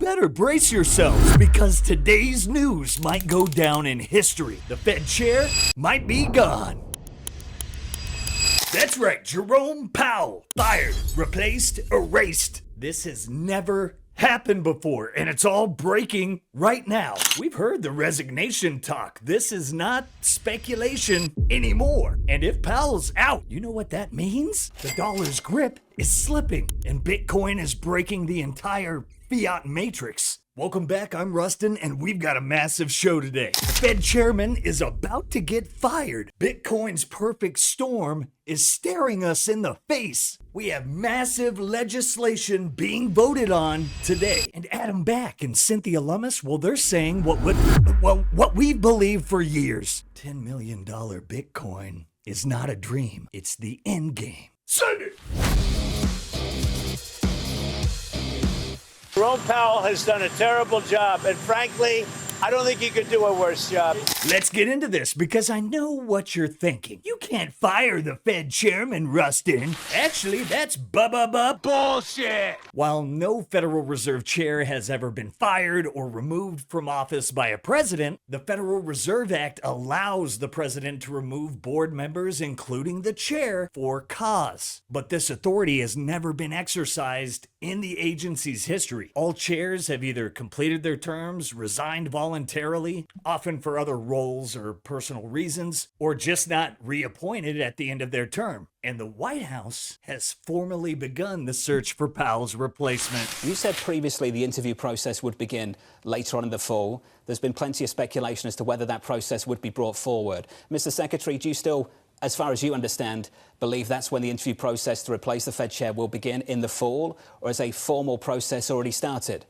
better brace yourselves because today's news might go down in history. The Fed chair might be gone. That's right, Jerome Powell, fired, replaced, erased. This has never happened before, and it's all breaking right now. We've heard the resignation talk. This is not speculation anymore. And if Powell's out, you know what that means? The dollar's grip is slipping, and Bitcoin is breaking the entire fiat matrix. Welcome back, I'm Rustin, and we've got a massive show today. The Fed chairman is about to get fired. Bitcoin's perfect storm is staring us in the face. We have massive legislation being voted on today. And Adam Back and Cynthia Lummis, well, they're saying what we've believed for years. $10 million Bitcoin is not a dream. It's the endgame. Send it! Jerome Powell has done a terrible job, and frankly, I don't think he could do a worse job. Let's get into this because I know what you're thinking. You can't fire the Fed chairman, Rustin. Actually, that's bullshit. While no Federal Reserve chair has ever been fired or removed from office by a president, the Federal Reserve Act allows the president to remove board members, including the chair, for cause. But this authority has never been exercised in the agency's history. All chairs have either completed their terms, resigned voluntarily, often for other roles or personal reasons, or just not reappointed at the end of their term. And the White House has formally begun the search for Powell's replacement. You said previously the interview process would begin later on in the fall. There's been plenty of speculation as to whether that process would be brought forward. Mr. Secretary, do you still, as far as you understand, believe that's when the interview process to replace the Fed chair will begin in the fall, or has a formal process already started?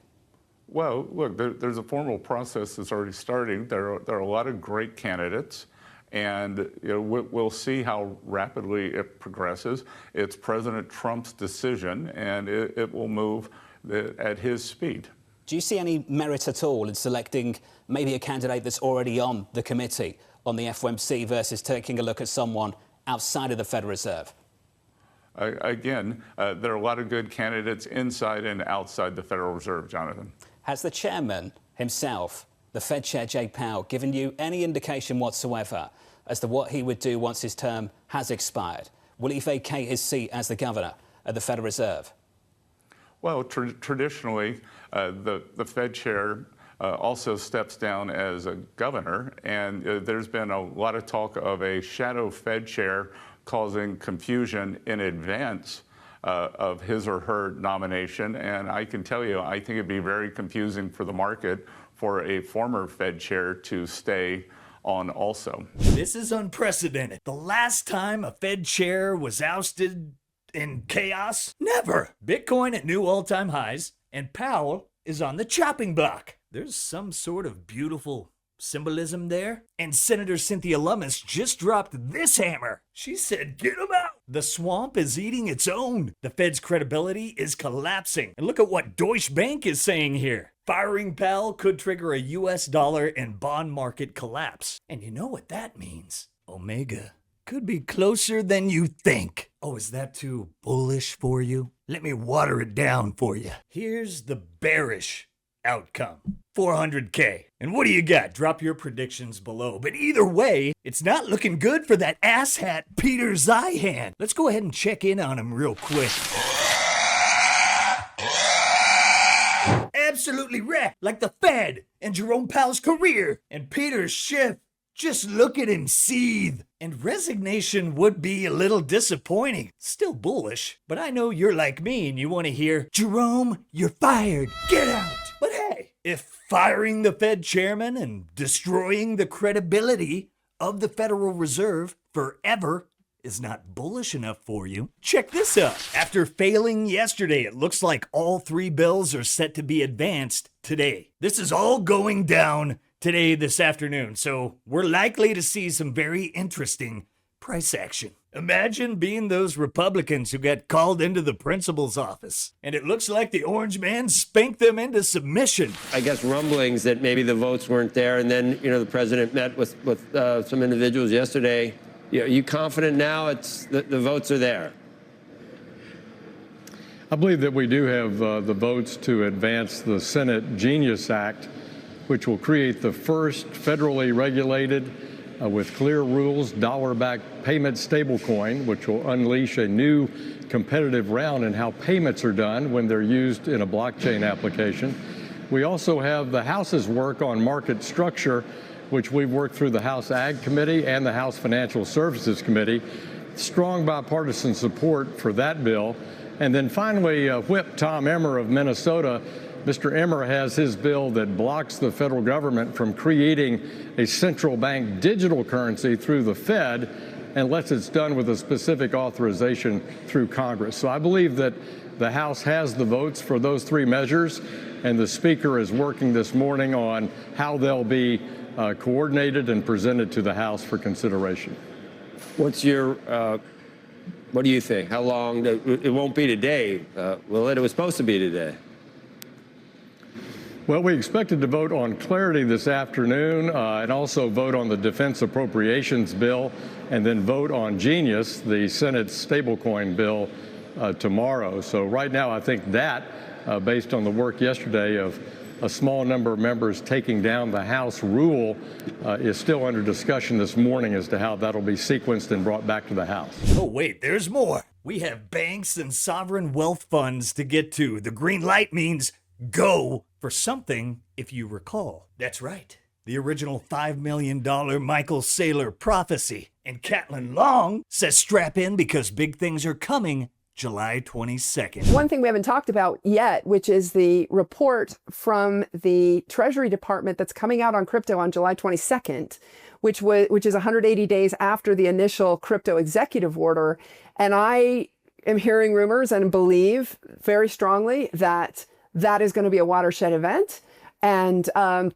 Well, look, there's a formal process that's already starting. There are a lot of great candidates, and we'll see how rapidly it progresses. It's President Trump's decision, and it will move at his speed. Do you see any merit at all in selecting maybe a candidate that's already on the committee on the FOMC versus taking a look at someone outside of the Federal Reserve? Again, there are a lot of good candidates inside and outside the Federal Reserve, Jonathan. Has the chairman himself, the Fed chair, Jay Powell, given you any indication whatsoever as to what he would do once his term has expired? Will he vacate his seat as the governor of the Federal Reserve? Well, traditionally, the Fed chair also steps down as a governor, and there's been a lot of talk of a shadow Fed chair causing confusion in advance of his or her nomination. And I can tell you, I think it'd be very confusing for the market for a former Fed chair to stay on also. This is unprecedented. The last time a Fed chair was ousted in chaos? Never. Bitcoin at new all-time highs, and Powell is on the chopping block. There's some sort of beautiful symbolism there. And Senator Cynthia Lummis just dropped this hammer. She said, get him out. The swamp is eating its own. The Fed's credibility is collapsing. And look at what Deutsche Bank is saying here. Firing Powell could trigger a US dollar and bond market collapse. And you know what that means. Omega could be closer than you think. Oh, is that too bullish for you? Let me water it down for you. Here's the bearish outcome. 400K. And what do you got? Drop your predictions below. But either way, it's not looking good for that asshat Peter Zeihan. Let's go ahead and check in on him real quick. Absolutely wrecked, like the Fed and Jerome Powell's career. And Peter's Schiff, just look at him seethe. And resignation would be a little disappointing. Still bullish, but I know you're like me and you want to hear, Jerome, you're fired, get out. But hey, if firing the Fed chairman and destroying the credibility of the Federal Reserve forever is not bullish enough for you, check this out. After failing yesterday, it looks like all three bills are set to be advanced today. This is all going down today, this afternoon, so we're likely to see some very interesting price action. Imagine being those Republicans who got called into the principal's office, and it looks like the orange man spanked them into submission. I guess rumblings that maybe the votes weren't there, and then, the president met with some individuals yesterday. Are you confident now the votes are there? I believe that we do have the votes to advance the Senate Genius Act, which will create the first federally regulated, with clear rules, dollar-backed payment stablecoin, which will unleash a new competitive round in how payments are done when they're used in a blockchain application. We also have the House's work on market structure, which we've worked through the House Ag Committee and the House Financial Services Committee. Strong bipartisan support for that bill. And then finally, Whip Tom Emmer of Minnesota. Mr. Emmer has his bill that blocks the federal government from creating a central bank digital currency through the Fed unless it's done with a specific authorization through Congress. So I believe that the House has the votes for those three measures, and the Speaker is working this morning on how they'll be coordinated and presented to the House for consideration. What's your, what do you think? How long? It won't be today, will it? It was supposed to be today. Well, we expected to vote on clarity this afternoon and also vote on the defense appropriations bill and then vote on Genius, the Senate's stablecoin bill, tomorrow. So right now, I think that, based on the work yesterday of a small number of members taking down the House rule, is still under discussion this morning as to how that'll be sequenced and brought back to the House. Oh, wait, there's more. We have banks and sovereign wealth funds to get to. The green light means go for something, if you recall. That's right. The original $5 million Michael Saylor prophecy. And Catelyn Long says strap in because big things are coming July 22nd. One thing we haven't talked about yet, which is the report from the Treasury Department that's coming out on crypto on July 22nd, which is 180 days after the initial crypto executive order. And I am hearing rumors and believe very strongly that that is going to be a watershed event. And the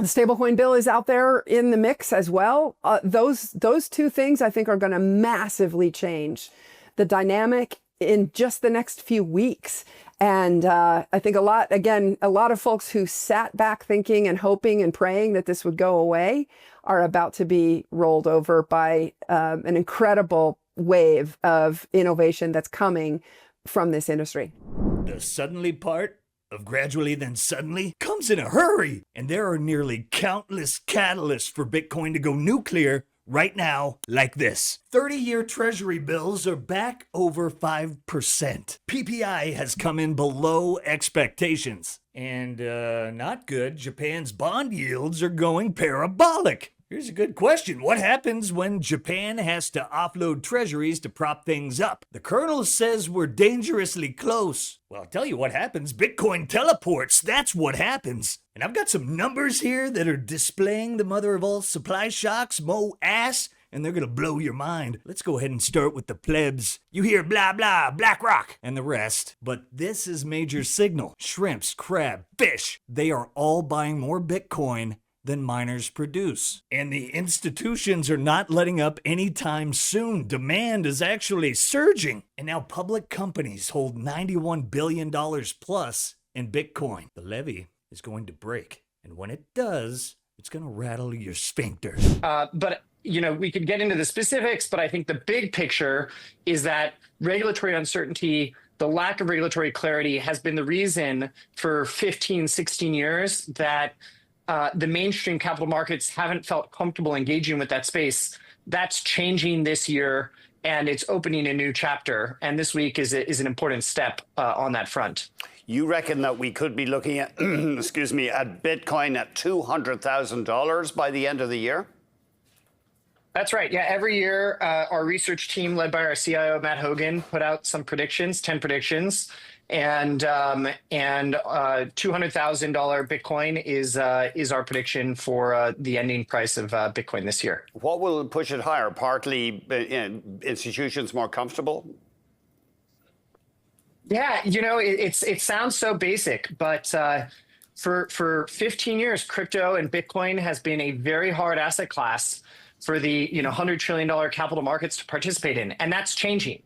stablecoin bill is out there in the mix as well. Those two things I think are going to massively change the dynamic in just the next few weeks. And I think a lot of folks who sat back thinking and hoping and praying that this would go away are about to be rolled over by an incredible wave of innovation that's coming from this industry. The suddenly part of gradually then suddenly comes in a hurry. And there are nearly countless catalysts for Bitcoin to go nuclear right now, like this. 30-year Treasury bills are back over 5%. PPI has come in below expectations. And not good, Japan's bond yields are going parabolic. Here's a good question. What happens when Japan has to offload treasuries to prop things up? The Colonel says we're dangerously close. Well, I'll tell you what happens. Bitcoin teleports. That's what happens. And I've got some numbers here that are displaying the mother of all supply shocks, Mo ass, and they're gonna blow your mind. Let's go ahead and start with the plebs. You hear blah blah, BlackRock, and the rest. But this is major signal. Shrimps, crab, fish, they are all buying more Bitcoin than miners produce. And the institutions are not letting up anytime soon. Demand is actually surging. And now public companies hold $91 billion plus in Bitcoin. The levee is going to break. And when it does, it's going to rattle your sphincter. But you know, we could get into the specifics, but I think the big picture is that regulatory uncertainty, the lack of regulatory clarity has been the reason for 15, 16 years that the mainstream capital markets haven't felt comfortable engaging with that space. That's changing this year, and it's opening a new chapter. And this week is an important step on that front. You reckon that we could be looking at, excuse me, at Bitcoin at $200,000 by the end of the year? That's right. Yeah, every year, our research team, led by our CIO, Matt Hogan, put out some predictions, 10 predictions. And $200,000 Bitcoin is our prediction for the ending price of Bitcoin this year. What will push it higher? Partly institutions more comfortable? Yeah, you know, it sounds so basic, but for 15 years, crypto and Bitcoin has been a very hard asset class for the $100 trillion capital markets to participate in, and that's changing.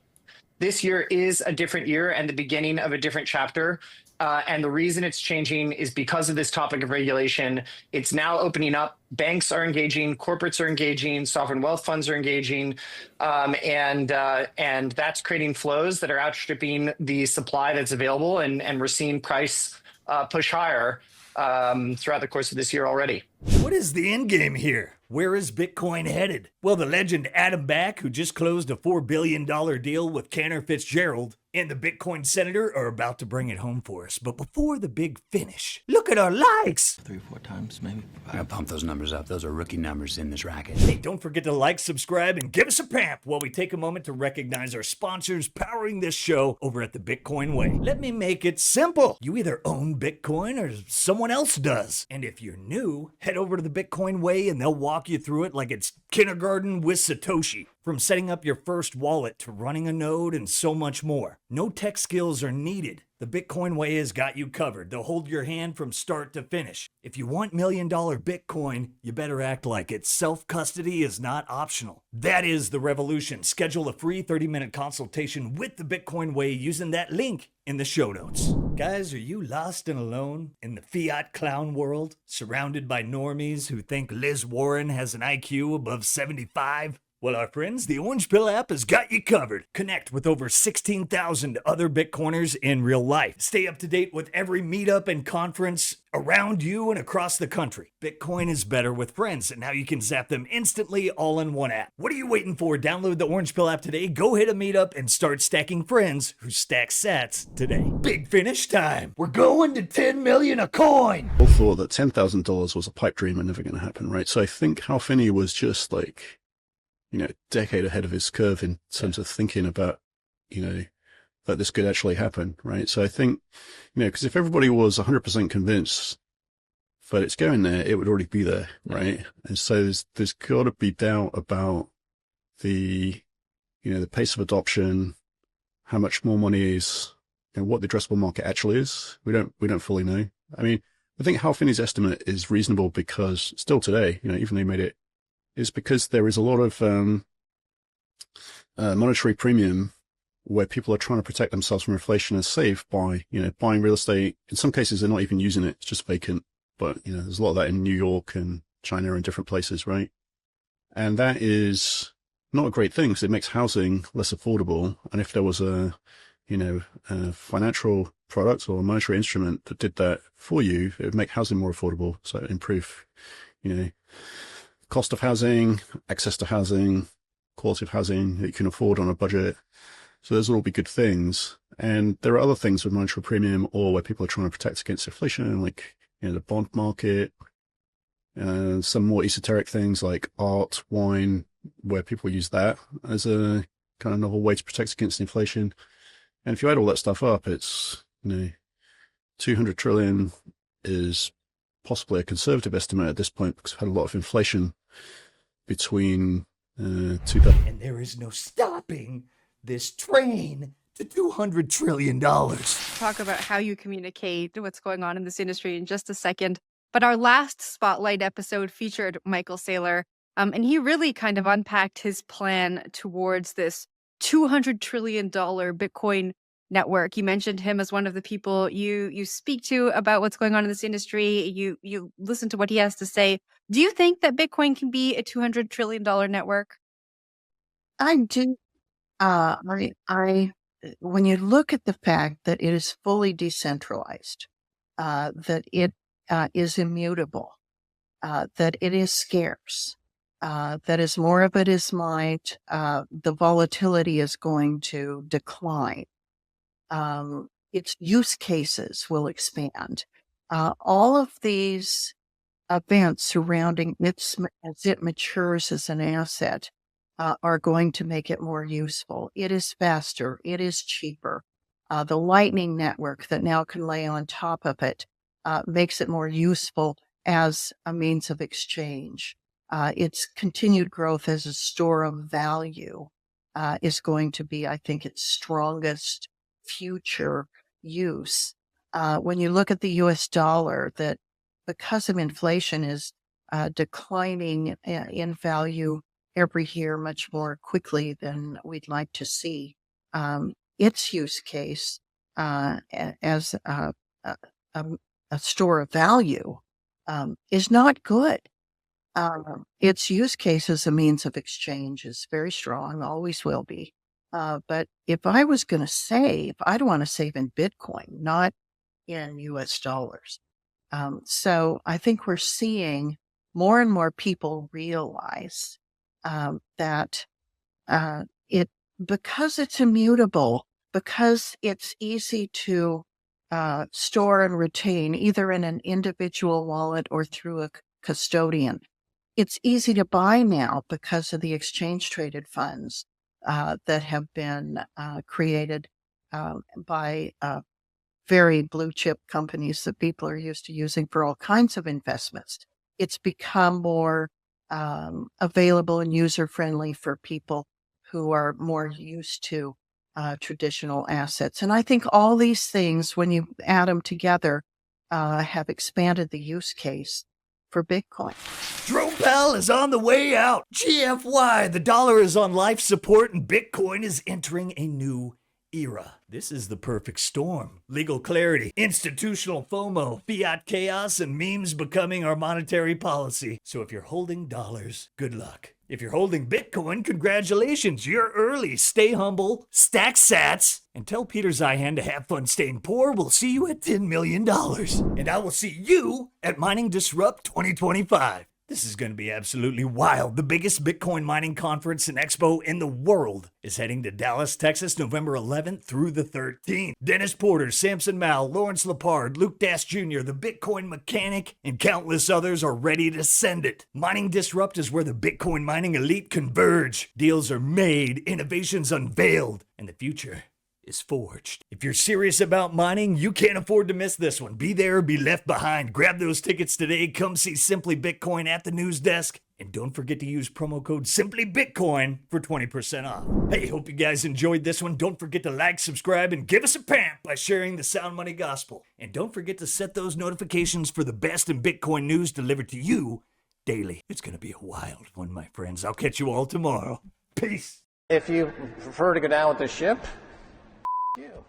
This year is a different year and the beginning of a different chapter. And the reason it's changing is because of this topic of regulation. It's now opening up. Banks are engaging, corporates are engaging, sovereign wealth funds are engaging, and that's creating flows that are outstripping the supply that's available, and we're seeing price push higher throughout the course of this year already. What is the end game here? Where is Bitcoin headed? Well, the legend Adam Back, who just closed a $4 billion deal with Cantor Fitzgerald, and the Bitcoin senator are about to bring it home for us. But before the big finish, look at our likes! 3 or 4 times, maybe. I gotta pump those numbers up. Those are rookie numbers in this racket. Hey, don't forget to like, subscribe, and give us a pamp while we take a moment to recognize our sponsors powering this show over at the Bitcoin Way. Let me make it simple. You either own Bitcoin or someone else does. And if you're new, head over to the Bitcoin Way and they'll walk you through it like it's kindergarten with Satoshi. From setting up your first wallet to running a node and so much more. No tech skills are needed. The Bitcoin Way has got you covered. They'll hold your hand from start to finish. If you want $1 million Bitcoin, you better act like it. Self-custody is not optional. That is the revolution. Schedule a free 30-minute consultation with the Bitcoin Way using that link in the show notes. Guys, are you lost and alone in the fiat clown world? Surrounded by normies who think Liz Warren has an IQ above 75? Well, our friends, the Orange Pill app has got you covered. Connect with over 16,000 other Bitcoiners in real life. Stay up to date with every meetup and conference around you and across the country. Bitcoin is better with friends, and now you can zap them instantly all in one app. What are you waiting for? Download the Orange Pill app today, go hit a meetup, and start stacking friends who stack sats today. Big finish time. We're going to 10 million a coin. I thought that $10,000 was a pipe dream and never going to happen, right? So I think Hal Finney was just like, a decade ahead of his curve in terms of thinking about, that this could actually happen, right? So I think, because if everybody was 100% convinced that it's going there, it would already be there, right? And so there's got to be doubt about the pace of adoption, how much more money is, what the addressable market actually is. We don't fully know. I mean, I think Hal Finney's estimate is reasonable because still today, even they made it, is because there is a lot of monetary premium where people are trying to protect themselves from inflation and save by, buying real estate. In some cases, they're not even using it. It's just vacant. But, there's a lot of that in New York and China and different places, right? And that is not a great thing because it makes housing less affordable. And if there was a financial product or a monetary instrument that did that for you, it would make housing more affordable. So it would improve, cost of housing, access to housing, quality of housing that you can afford on a budget. So those will all be good things. And there are other things with monetary premium or where people are trying to protect against inflation, like, the bond market, and some more esoteric things like art, wine, where people use that as a kind of novel way to protect against inflation. And if you add all that stuff up, it's, 200 trillion is possibly a conservative estimate at this point because we've had a lot of inflation between 2000. And there is no stopping this train to $200 trillion. Talk about how you communicate what's going on in this industry in just a second. But our last Spotlight episode featured Michael Saylor, and he really kind of unpacked his plan towards this $200 trillion Bitcoin network. You mentioned him as one of the people you speak to about what's going on in this industry. You listen to what he has to say. Do you think that Bitcoin can be a $200 trillion network? I do. When you look at the fact that it is fully decentralized, that it is immutable, that it is scarce, that as more of it is mined, the volatility is going to decline. Its use cases will expand. All of these events surrounding it as it matures as an asset are going to make it more useful. It is faster. It is cheaper. The Lightning Network that now can lay on top of it makes it more useful as a means of exchange. Its continued growth as a store of value is going to be, I think, its strongest future use. When you look at the US dollar, that because of inflation is declining in value every year much more quickly than we'd like to see, its use case as a store of value is not good. Its use case as a means of exchange is very strong, always will be. But if I was going to save, I'd want to save in Bitcoin, not in US dollars. So I think we're seeing more and more people realize that because it's immutable, because it's easy to store and retain either in an individual wallet or through a custodian, it's easy to buy now because of the exchange traded funds that have been created by very blue chip companies that people are used to using for all kinds of investments. It's become more available and user friendly for people who are more used to traditional assets. And I think all these things, when you add them together, have expanded the use case for Bitcoin. Jerome Powell is on the way out. GFY, the dollar is on life support and Bitcoin is entering a new era. This is the perfect storm. Legal clarity, institutional FOMO, fiat chaos, and memes becoming our monetary policy. So if you're holding dollars, good luck. If you're holding Bitcoin, congratulations, you're early. Stay humble, stack sats, and tell Peter Zeihan to have fun staying poor. We'll see you at $10 million. And I will see you at Mining Disrupt 2025. This is going to be absolutely wild. The biggest Bitcoin mining conference and expo in the world is heading to Dallas, Texas, November 11th through the 13th. Dennis Porter, Samson Mao, Lawrence Lepard, Luke Dass Jr., the Bitcoin Mechanic, and countless others are ready to send it. Mining Disrupt is where the Bitcoin mining elite converge. Deals are made, innovations unveiled, and the future is forged. If you're serious about mining, you can't afford to miss this one. Be there or be left behind. Grab those tickets today. Come see Simply Bitcoin at the news desk. And don't forget to use promo code SimplyBitcoin for 20% off. Hey, hope you guys enjoyed this one. Don't forget to like, subscribe, and give us a pamp by sharing the Sound Money Gospel. And don't forget to set those notifications for the best in Bitcoin news delivered to you daily. It's going to be a wild one, my friends. I'll catch you all tomorrow. Peace. If you prefer to go down with the ship, you.